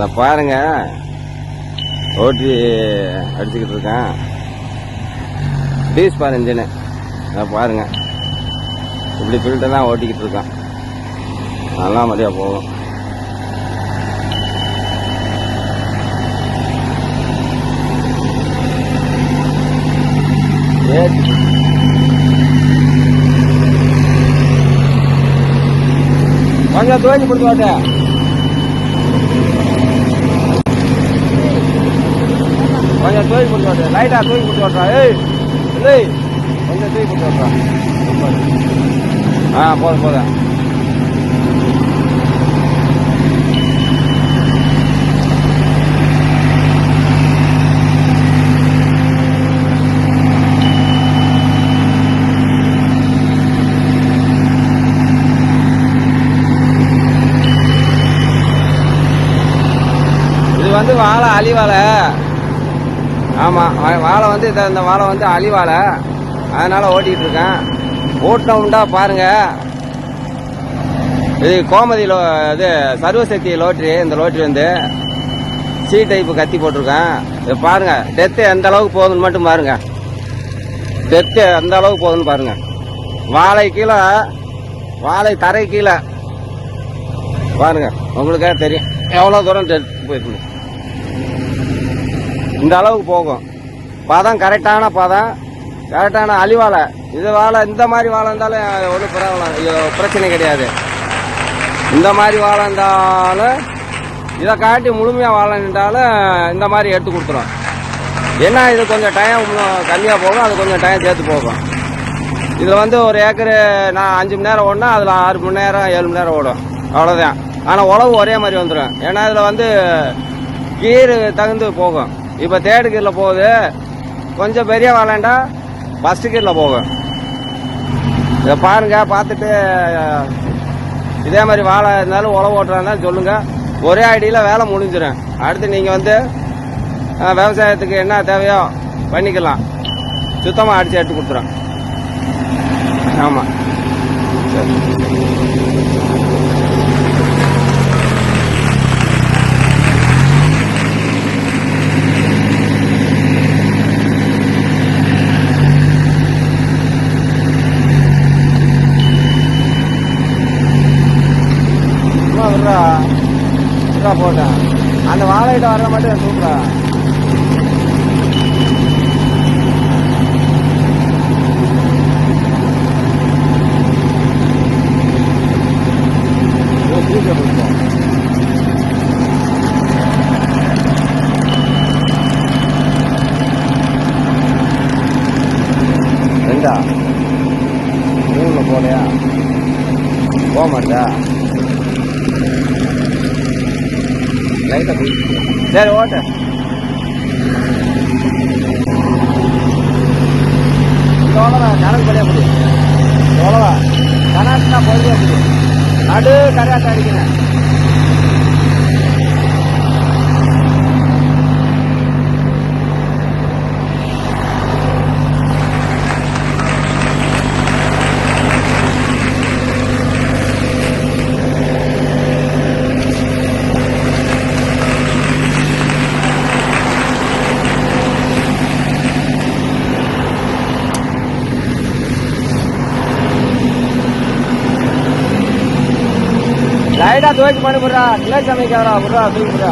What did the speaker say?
அதை பாருங்க, ஓட்டி அடிச்சுக்கிட்டு இருக்கேன். டீஸ் பாரு இன்ஜினு, அதை பாருங்க. இப்படி ஃபில்டர் தான் ஓட்டிக்கிட்டு இருக்கான். நல்லா மதியா போகும். கொஞ்சம் துவைச்சு கொடுத்து வாட்ட, கொஞ்சம் துவைச்சு கொடுத்து வாட்ட, லைட்டா துவைச்சு கொடுத்து வாட்டா. ஏய் இல்லை, கொஞ்சம் துவைச்சு கொடுத்து வாட்டா. போதும் போதும். வந்து வாழை அழிவாழை. ஆமாம், வாழை வந்து இந்த வாழை வந்து அழிவாழை, அதனால் ஓட்டிகிட்டு இருக்கேன். ஓட்டினோம்டா பாருங்க, இது கோமதி இது சர்வசக்தி லோட்ரி. இந்த லோட்ரி வந்து சி டைப்பு கத்தி போட்டிருக்கேன். இது பாருங்க, டெத்து எந்த அளவுக்கு போகுதுன்னு மட்டும் பாருங்க. டெத்து எந்த அளவுக்கு போகுதுன்னு பாருங்க. வாழை கீழே, வாழை தரை கீழே பாருங்க, உங்களுக்கே தெரியும் எவ்வளோ தூரம் டெத்து போயிருக்கு. இந்த அளவுக்கு போகும். பதம் கரெக்டான பதம், கரெக்டான அழிவாழை. இது வாழை, இந்த மாதிரி வாழை இருந்தாலும் ஒன்றும் பிரச்சனை கிடையாது. இந்த மாதிரி வாழை இருந்தாலும், இதை காட்டி முழுமையாக வாழை இருந்தாலும் இந்த மாதிரி எடுத்து கொடுத்துரும். ஏன்னா இது கொஞ்சம் டைம் கம்மியாக போகும், அது கொஞ்சம் டைம் சேர்த்து போகும். இதில் வந்து ஒரு ஏக்கரு நான் 5 மணி நேரம் ஓடினா அதில் 6 மணி நேரம் 7 மணி நேரம் ஓடும், அவ்வளோதான். ஆனால் உழவு ஒரே மாதிரி வந்துடும். ஏன்னா இதில் வந்து கீர் தகுந்து போகும். இப்போ தேர்டு கீரில் போகுது, கொஞ்சம் பெரிய வாழைண்டா ஃபஸ்ட்டு கீரில் போகும். இதை பாருங்க, பார்த்துட்டு இதே மாதிரி வாழை இருந்தாலும் உழவு ஓட்டுறாருந்தாலும் சொல்லுங்கள். ஒரே ஐடியில் வேலை முடிஞ்சிடும். அடுத்து நீங்கள் வந்து விவசாயத்துக்கு என்ன தேவையோ பண்ணிக்கலாம். சுத்தமாக அடித்து எடுத்து கொடுத்துரும். ஆமாம், சரி. போட்டேன் அந்த வாழையிட்ட வர மட்டும் சூப்பரா. ரெண்டா 3 போலையா போக மாட்டா. சரி ஓட்டு. கணக்கு படியா முடியும், எவ்வளவா கணக்குனா பொழுதா முடியும். நடு கரையாட்ட அடிக்கிறேன். லைட்டா துவைச்சு பண்ணி போடுறா, கிளை சமைக்கிறா, விட்றா, தூக்கி போடுறா.